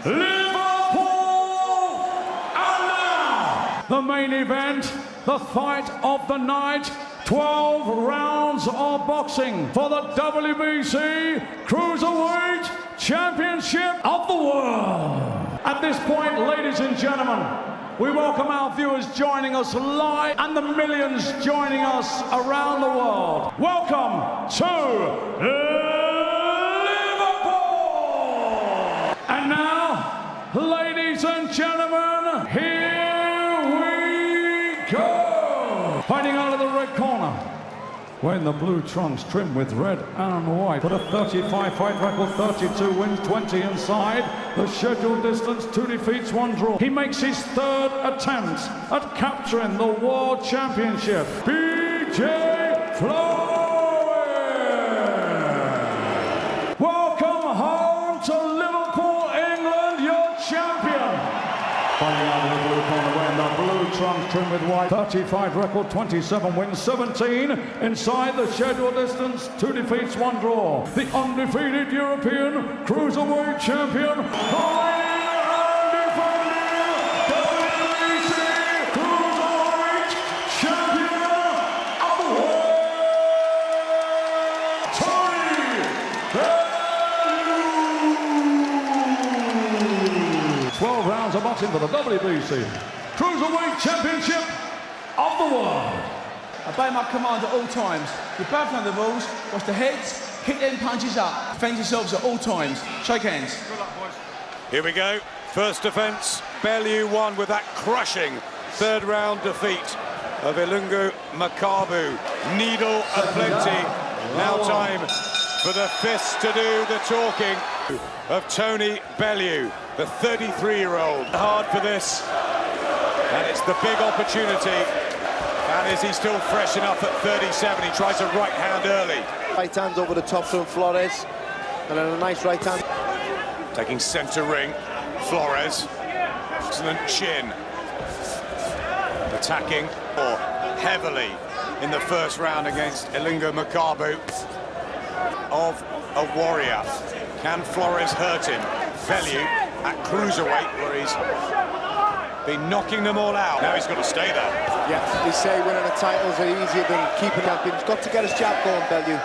Liverpool! And now, the main event, the fight of the night, 12 rounds of boxing for the WBC Cruiserweight Championship of the World. At this point, ladies and gentlemen, we welcome our viewers joining us live and the millions joining us around the world. Welcome to Liverpool! And now, ladies and gentlemen, here we go! Fighting out of the red corner, wearing the blue trunks trimmed with red and white. With a 35 fight record, 32 wins, 20 inside. The scheduled distance, 2 defeats, 1 draw. He makes his third attempt at capturing the World Championship. BJ Flores! Welcome home to Liverpool, England, your champion. Fighting out of the blue corner, wearing the blue trunks trimmed with white. 35 record, 27 wins, 17 inside. The scheduled distance, 2 defeats, 1 draw. The undefeated European Cruiserweight champion, the reigning and defending WBC Cruiserweight champion of the world, Bellew. 12 rounds of boxing for the WBC Cruiserweight Championship of the World. Obey my command at all times. You both know the rules. Watch the heads, kick them punches up. Defend yourselves at all times. Shake hands. Good luck, boys. Here we go. First defence. Bellew won with that crushing third round defeat of Ilungu Makabu. Needle aplenty. Now time for the fists to do the talking of Tony Bellew, the 33-year-old. Hard for this. And it's the big opportunity. And is he still fresh enough at 37? He tries a right hand early. Right hand over the top from Flores. And then a nice right hand. Taking centre ring, Flores. Excellent chin. Attacking heavily in the first round against Ilungu Makabu. Of a warrior. Can Flores hurt him? Bellew at cruiserweight, where he's been knocking them all out. Now he's got to stay there. Yeah, they say winning the titles are easier than keeping up. He's got to get his jab going, Bellew.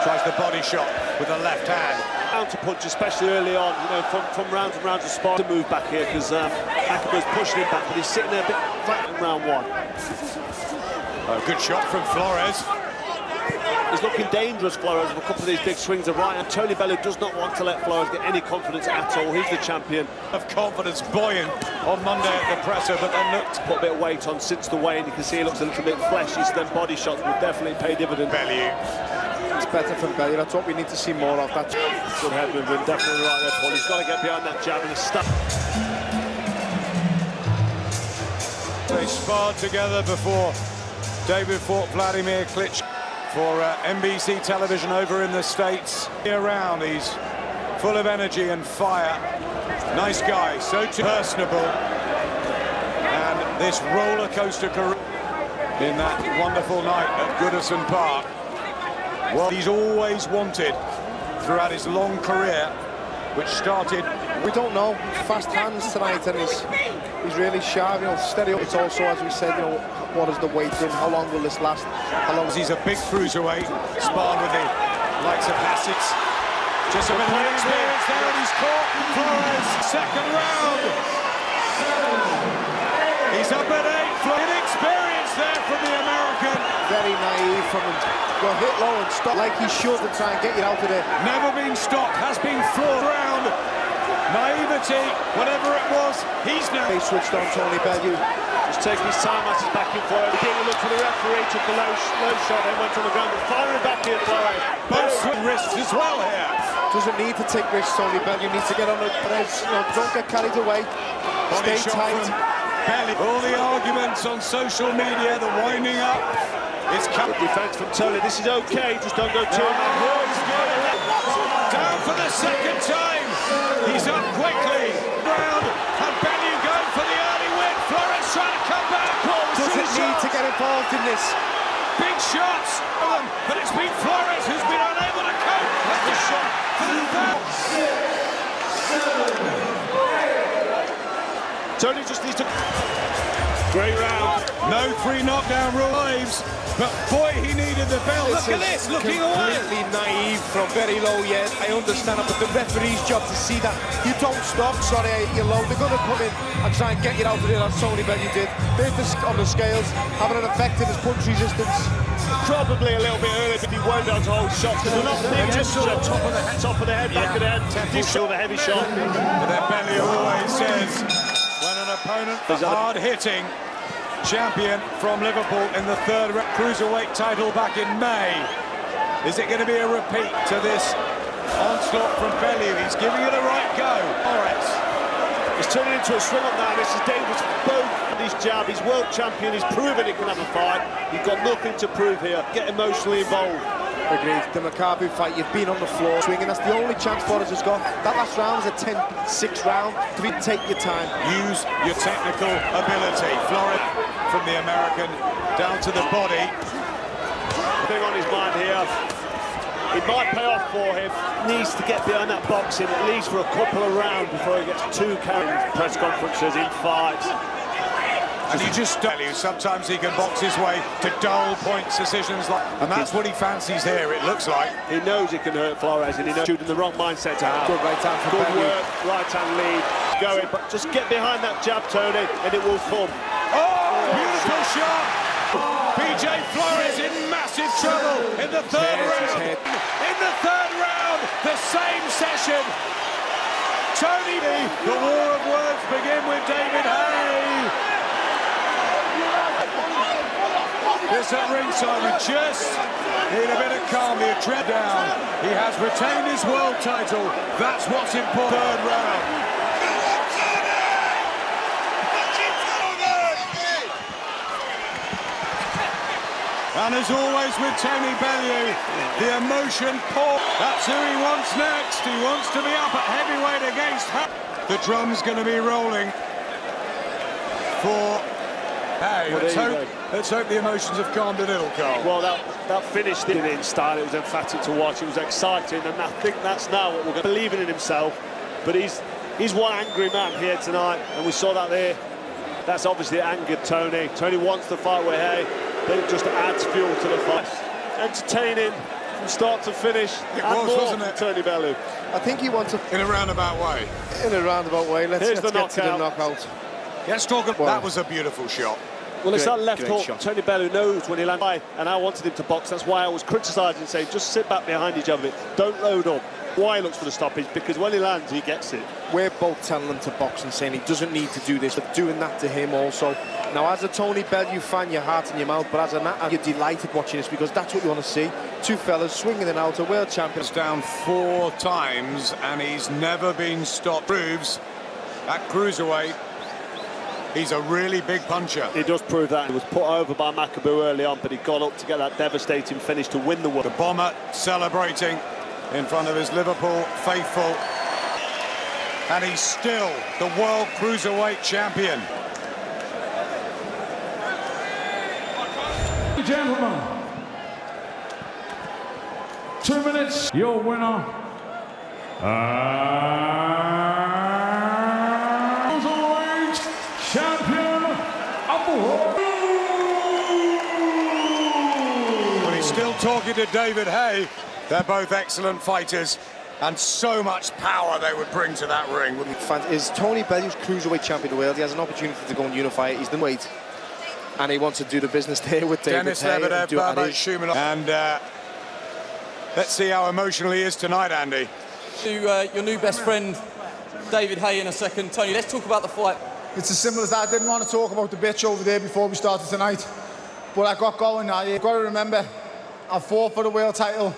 Tries the body shot with the left hand. Counter punch, especially early on, you know, from rounds and rounds of spot to move back here, because Makabu's pushing him back, but he's sitting there a bit flat in round one. Good shot from Flores. He's looking dangerous, Flores, with a couple of these big swings of right, and Tony Bellew does not want to let Flores get any confidence at all. He's the champion. Of confidence buoyant on Monday at the presser, but then looked. Put a bit of weight on since the weigh-in. You can see he looks a little bit fleshy, so then body shots will definitely pay dividends. Bellew. It's better from Bellew. That's what we need to see more of. That good head movement, definitely right there, Paul. He's got to get behind that jab and stop. They sparred together before David fought Vladimir Klitschko for NBC television over in the States. Around, he's full of energy and fire. Nice guy, so personable. And this roller coaster career in that wonderful night at Goodison Park. Well, he's always wanted throughout his long career, which started. we don't know. Fast hands tonight, and he's really sharp. You know, steady. It's also, as we said, you know, what is the weight done? How long will this last? How long? He's a big cruiserweight, sparred with the likes of Hassett. Just a bit of experience there, and he's caught Flores. Second round. He's up at 8. Inexperience there from the American. Very naive from him. Well, hit low and stop like he should to try and get you out of there. Never been stopped, has been floored round. Naivety, whatever it was, he's now. He switched on Tony Bellew. Just taking his time as he's back in for it. Again, he looked for the referee, took the low shot, then went on the ground, but firing back here, Flores. Both swing wrists as well here. Doesn't need to take risks, Tony Bellew. Needs to get on the press. You know, don't get carried away. Body Stay shot tight. from Bellew. All the arguments on social media, the winding up. It's Good defence from Tony. This is okay, just don't go too much. Down for the second time. He's up quickly. Round, and Bellew going for the early win. Flores trying to come back. Doesn't need to get involved in this. Big shots, but it's been Flores who's been unable to cope. That's the shot for the third. Tony just needs to... Great round. No free knockdown rules, but boy, he needed the belt. Look at this, looking away. Completely naive from very low, yeah. I understand it, but the referee's job to see that you don't stop. Sorry, you're low. They're going to come in and try and get you out of there, as Tony Bellew did. There's on the scales, having an effect in his punch resistance. Probably a little bit early, but he won't be able to hold shots. Because we're not big, just sort of top of the head, back of the head. This sort of a heavy shot. But then Bellew always says, when an opponent, a hard-hitting champion from Liverpool in the third Cruiserweight title back in May. Is it going to be a repeat to this onslaught from Bellew? He's giving it a right go. Flores. It's turning into a swing-up now. This is dangerous for both. His jab, he's world champion, he's proven he can have a fight. He's got nothing to prove here. Get emotionally involved. Agreed. The Makabu fight, you've been on the floor swinging. That's the only chance Flores has got. That last round was a 10-6 round. Take your time. Use your technical ability. Flores from the American down to the body. Thing on his mind here. It might pay off for him. Needs to get behind that boxing at least for a couple of rounds before he gets too carried. Press conferences, in fights. And you just Bellew, sometimes he can box his way to dull points decisions, and that's what he fancies here, it looks like. He knows he can hurt Flores, and he knows shooting the wrong mindset to have. Good right hand for Good Bellew. work, right hand lead, going, but just get behind that jab, Tony, and it will come. Oh, beautiful shot! BJ Flores in massive trouble in the third round. In the third round, the same session. Tony, the war of words begin with David Hay. This at ringside, we just need a bit of calm here. Tread down. He has retained his world title. That's what's important. Third round. And as always with Tony Bellew, the emotion pour. That's who he wants next. He wants to be up at heavyweight against her. The drum's going to be rolling for... Hey, well, let's hope the emotions have calmed a little, Carl. Well, that finished it in style. It was emphatic to watch. It was exciting, and I think that's now what we're going to believe in himself. But he's one angry man here tonight, and we saw that there. That's obviously angered Tony. Tony wants to fight with Hay. It just adds fuel to the fight. Entertaining from start to finish. It was, wasn't it? Tony Bellew. I think he wants to... In a roundabout way. In a roundabout way. Let's get to the knockout. Let's talk about... That was a beautiful shot. Well, it's that left hook. Tony Bellew knows when he lands, and I wanted him to box. That's why I was criticising, saying just sit back behind each other. Don't load up. Why he looks for the stoppage? Because when he lands, he gets it. We're both telling him to box and saying he doesn't need to do this. They're doing that to him also. Now, as a Tony Bellew fan, your heart in your mouth, but as a you're delighted watching this because that's what you want to see. Two fellas swinging in and out, a world champion. Down 4 times, and he's never been stopped. Proves at Cruiserweight, he's a really big puncher. He does prove that. He was put over by Makabu early on, but he got up to get that devastating finish to win the world. The Bomber celebrating in front of his Liverpool faithful. And he's still the World Cruiserweight Champion. Gentlemen, 2 minutes, your winner. Champion of the world. But he's still talking to David Hay. They're both excellent fighters, and so much power they would bring to that ring. Is Tony Bellew's Cruiserweight champion of the world? He has an opportunity to go and unify it. He's the weight, and he wants to do the business there with David Dennis Hay. Lebedev, and let's see how emotional he is tonight, Andy. To your new best friend, David Hay, in a second. Tony, let's talk about the fight. It's as simple as that. I didn't want to talk about the bitch over there before we started tonight, but I got going. You've got to remember, I fought for the world title,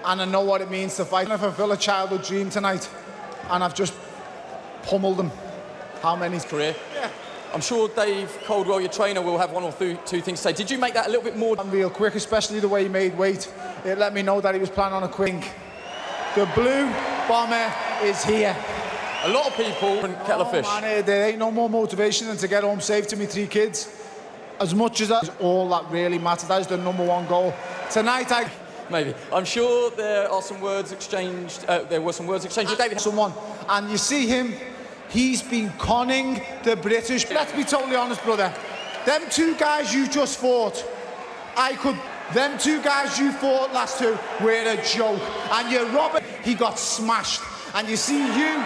and I know what it means to fight. I fulfill a childhood dream tonight, and I've just pummeled him. How many? Career. Yeah. I'm sure Dave Coldwell, your trainer, will have one or two things to say. Did you make that a little bit more? Real quick, especially the way he made weight. It let me know that he was planning on a quick. The Blue Bomber is here. A lot of people from kettle of fish. Man, there ain't no more motivation than to get home safe to me 3 kids. As much as that is all that really matters. That is the #1 goal. Tonight, Maybe. I'm sure there are some words exchanged. There were some words exchanged with David. Someone, and you see him He's been conning the British. Let's be totally honest, brother. Them two guys you just fought, them two guys you fought last two were a joke. And you're Robert, he got smashed. And you see you're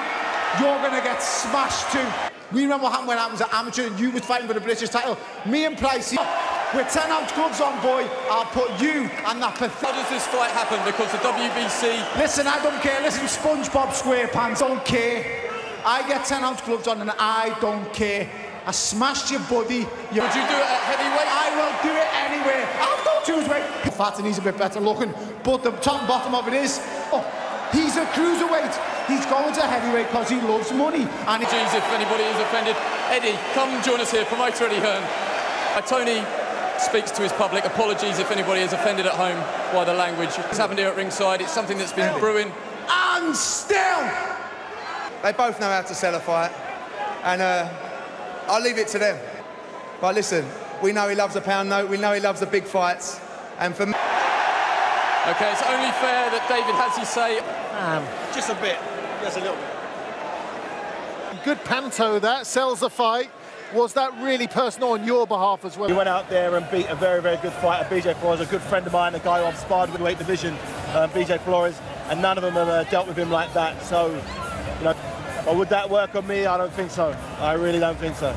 gonna get smashed too. We remember what happened when I was an amateur and you was fighting for the British title. Me and Price, with 10-ounce gloves on, boy, I'll put you and that pathetic... How does this fight happen? Because the WBC... Listen, I don't care. Listen, SpongeBob SquarePants, don't care. I get 10-ounce gloves on and I don't care. I smashed your body. Would you do it at heavyweight? I will do it anywhere. I'll go to his weight. Fat and he's a bit better looking, but the top and bottom of it is, he's a cruiserweight. He's going to heavyweight because he loves money. And Jeez, if anybody is offended, Eddie, come join us here, promoter Eddie Hearn. Tony speaks to his public. Apologies if anybody is offended at home by the language. It's happened here at ringside. It's something that's been brewing. And still, they both know how to sell a fight, and I'll leave it to them. But listen, we know he loves a pound note. We know he loves the big fights, and for me. Okay, it's only fair that David has his say. Just a bit. Just a little bit. Good panto that sells the fight. Was that really personal on your behalf as well? He went out there and beat a very, very good fighter. BJ Flores, a good friend of mine, a guy who I've sparred with in the weight division, BJ Flores, and none of them have dealt with him like that. So, but would that work on me? I don't think so. I really don't think so.